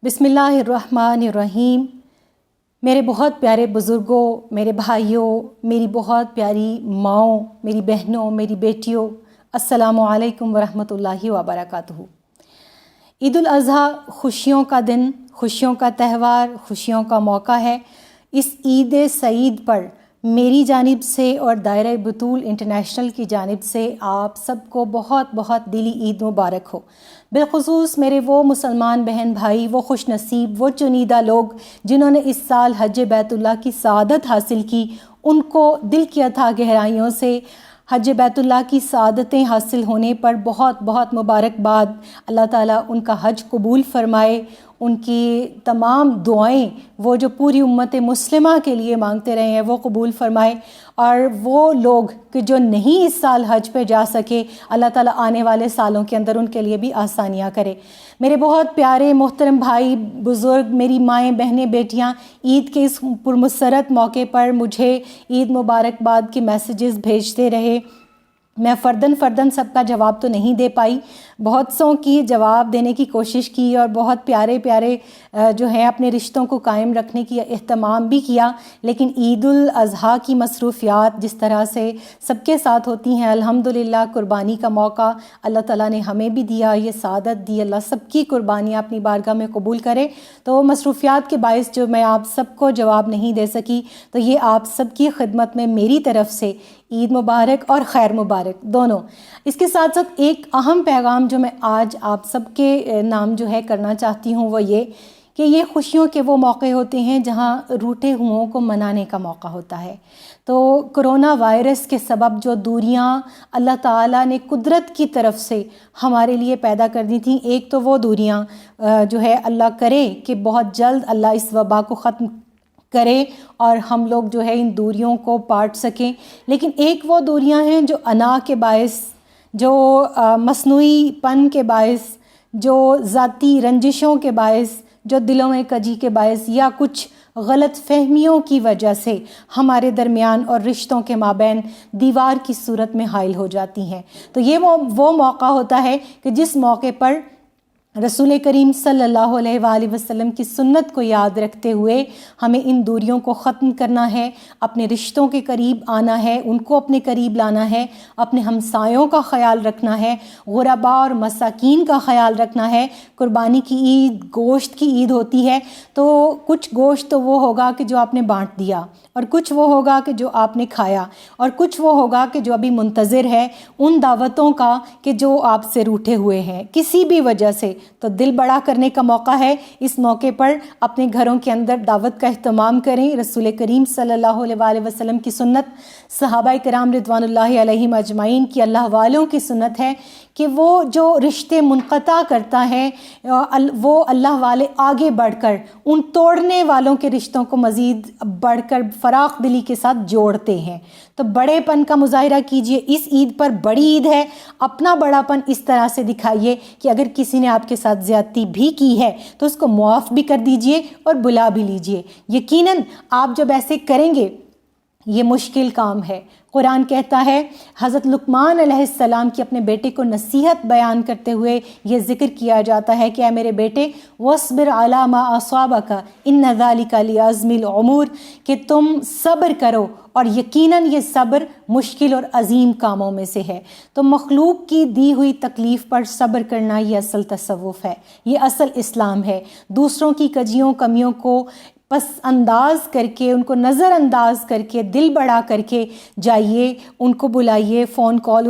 بسم اللہ الرحمن الرحیم۔ میرے بہت پیارے بزرگوں، میرے بھائیوں، میری بہت پیاری ماؤں، میری بہنوں، میری بیٹیوں، السلام علیکم ورحمۃ اللہ وبرکاتہ۔ عید الاضحیٰ خوشیوں کا دن، خوشیوں کا تہوار، خوشیوں کا موقع ہے۔ اس عید سعید پر میری جانب سے اور دائرہ بطول انٹرنیشنل کی جانب سے آپ سب کو بہت بہت دلی عید مبارک ہو۔ بالخصوص میرے وہ مسلمان بہن بھائی، وہ خوش نصیب، وہ چنیدہ لوگ جنہوں نے اس سال حج بیت اللہ کی سعادت حاصل کی، ان کو دل کی اتھاہ گہرائیوں سے حج بیت اللہ کی سعادتیں حاصل ہونے پر بہت بہت مبارکباد۔ اللہ تعالیٰ ان کا حج قبول فرمائے، ان کی تمام دعائیں وہ جو پوری امت مسلمہ کے لیے مانگتے رہے ہیں وہ قبول فرمائے، اور وہ لوگ کہ جو نہیں اس سال حج پہ جا سکے، اللہ تعالیٰ آنے والے سالوں کے اندر ان کے لیے بھی آسانیاں کرے۔ میرے بہت پیارے محترم بھائی بزرگ، میری مائیں بہنیں بیٹیاں، عید کے اس پرمسرت موقع پر مجھے عید مبارکباد کے میسیجز بھیجتے رہے۔ میں فرداً سب کا جواب تو نہیں دے پائی، بہت سوں کی جواب دینے کی کوشش کی اور بہت پیارے جو ہیں اپنے رشتوں کو قائم رکھنے کی اہتمام بھی کیا، لیکن عید الاضحیٰ کی مصروفیات جس طرح سے سب کے ساتھ ہوتی ہیں، الحمدللہ قربانی کا موقع اللہ تعالیٰ نے ہمیں بھی دیا، یہ سعادت دی، اللہ سب کی قربانیاں اپنی بارگاہ میں قبول کرے۔ تو مصروفیات کے باعث جو میں آپ سب کو جواب نہیں دے سکی، تو یہ آپ سب کی خدمت میں میری طرف سے عید مبارک اور خیر مبارک دونوں۔ اس کے ساتھ ساتھ ایک اہم پیغام جو میں آج آپ سب کے نام جو ہے کرنا چاہتی ہوں وہ یہ کہ یہ خوشیوں کے وہ موقع ہوتے ہیں جہاں روٹھے ہوئوں کو منانے کا موقع ہوتا ہے۔ تو کرونا وائرس کے سبب جو دوریاں اللہ تعالیٰ نے قدرت کی طرف سے ہمارے لیے پیدا کر دی تھیں، ایک تو وہ دوریاں جو ہے اللہ کرے کہ بہت جلد اللہ اس وبا کو ختم کرے اور ہم لوگ جو ہے ان دوریوں کو پاٹ سکیں، لیکن ایک وہ دوریاں ہیں جو انا کے باعث، جو مصنوعی پن کے باعث، جو ذاتی رنجشوں کے باعث، جو دلوں میں کجی کے باعث یا کچھ غلط فہمیوں کی وجہ سے ہمارے درمیان اور رشتوں کے مابین دیوار کی صورت میں حائل ہو جاتی ہیں۔ تو یہ وہ موقع ہوتا ہے کہ جس موقع پر رسول کریم صلی اللہ علیہ وآلہ وسلم کی سنت کو یاد رکھتے ہوئے ہمیں ان دوریوں کو ختم کرنا ہے، اپنے رشتوں کے قریب آنا ہے، ان کو اپنے قریب لانا ہے، اپنے ہمسایوں کا خیال رکھنا ہے، غرباء اور مساکین کا خیال رکھنا ہے۔ قربانی کی عید گوشت کی عید ہوتی ہے، تو کچھ گوشت تو وہ ہوگا کہ جو آپ نے بانٹ دیا، اور کچھ وہ ہوگا کہ جو آپ نے کھایا، اور کچھ وہ ہوگا کہ جو ابھی منتظر ہے ان دعوتوں کا کہ جو آپ سے روٹھے ہوئے ہیں کسی بھی وجہ سے۔ تو دل بڑا کرنے کا موقع ہے، اس موقع پر اپنے گھروں کے اندر دعوت کا اہتمام کریں۔ رسول کریم صلی اللہ علیہ وآلہ وسلم کی سنت، صحابہ کرام رضوان اللہ علیہم اجمعین کی اللہ والوں کی سنت ہے کہ وہ جو رشتے منقطع کرتا ہے وہ اللہ والے آگے بڑھ کر ان توڑنے والوں کے رشتوں کو مزید بڑھ کر فراخ دلی کے ساتھ جوڑتے ہیں۔ تو بڑے پن کا مظاہرہ کیجئے، اس عید پر بڑی عید ہے، اپنا بڑا پن اس طرح سے دکھائیے کہ اگر کسی نے آپ کے ساتھ زیادتی بھی کی ہے تو اس کو معاف بھی کر دیجئے اور بلا بھی لیجئے۔ یقیناً آپ جب ایسے کریں گے، یہ مشکل کام ہے۔ قرآن کہتا ہے، حضرت لقمان علیہ السلام کی اپنے بیٹے کو نصیحت بیان کرتے ہوئے یہ ذکر کیا جاتا ہے کہ اے میرے بیٹے وَاصْبِرْ عَلَىٰ مَا أَصَابَكَ إِنَّ ذَلِكَ لِعَزْمِ الْأُمُورِ، کہ تم صبر کرو، اور یقیناً یہ صبر مشکل اور عظیم کاموں میں سے ہے۔ تو مخلوق کی دی ہوئی تکلیف پر صبر کرنا یہ اصل تصوف ہے، یہ اصل اسلام ہے۔ دوسروں کی کجیوں کمیوں کو پس انداز کر کے، ان کو نظر انداز کر کے، دل بڑا کر کے جائیے، ان کو بلائیے، فون کال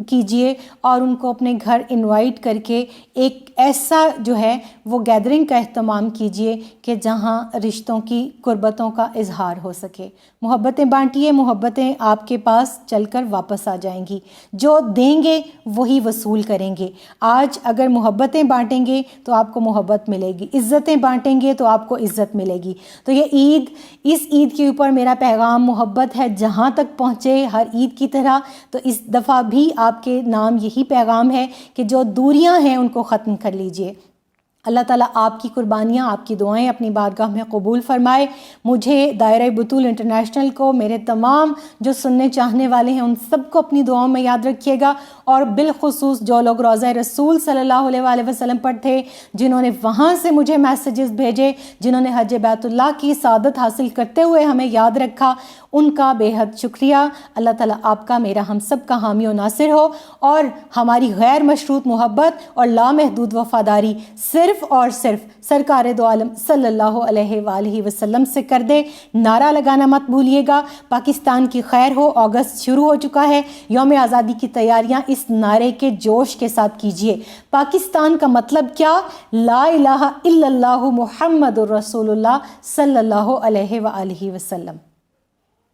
کیجئے اور ان کو اپنے گھر انوائٹ کر کے ایک ایسا جو ہے وہ گیدرنگ کا اہتمام کیجئے کہ جہاں رشتوں کی قربتوں کا اظہار ہو سکے۔ محبتیں بانٹیے، محبتیں آپ کے پاس چل کر واپس آ جائیں گی۔ جو دیں گے وہی وصول کریں گے۔ آج اگر محبتیں بانٹیں گے تو آپ کو محبت ملے گی، عزتیں بانٹیں گے تو آپ کو عزت ملے گی۔ تو یہ عید، اس عید کے اوپر میرا پیغام محبت ہے، جہاں تک پہنچے ہر عید کی طرح۔ تو اس دفعہ بھی آپ کے نام یہی پیغام ہے کہ جو دوریاں ہیں ان کو ختم کر لیجئے۔ اللہ تعالیٰ آپ کی قربانیاں، آپ کی دعائیں اپنی بارگاہ میں قبول فرمائے۔ مجھے، دائرہ بطول انٹرنیشنل کو، میرے تمام جو سننے چاہنے والے ہیں ان سب کو اپنی دعاؤں میں یاد رکھیے گا، اور بالخصوص جو لوگ روضہ رسول صلی اللہ علیہ وآلہ وسلم پر تھے، جنہوں نے وہاں سے مجھے میسیجز بھیجے، جنہوں نے حج بیت اللہ کی سعادت حاصل کرتے ہوئے ہمیں یاد رکھا، ان کا بے حد شکریہ۔ اللہ تعالیٰ آپ کا، میرا، ہم سب کا حامی و ناصر ہو، اور ہماری غیر مشروط محبت اور لامحدود وفاداری صرف اور صرف سرکار دو عالم صلی اللہ علیہ وآلہ وسلم سے کر دے۔ نعرہ لگانا مت بھولیے گا، پاکستان کی خیر ہو۔ اگست شروع ہو چکا ہے، یوم آزادی کی تیاریاں اس نعرے کے جوش کے ساتھ کیجیے۔ پاکستان کا مطلب کیا؟ لا الہ الا اللہ محمد الرسول اللہ صلی اللہ علیہ وآلہ وسلم۔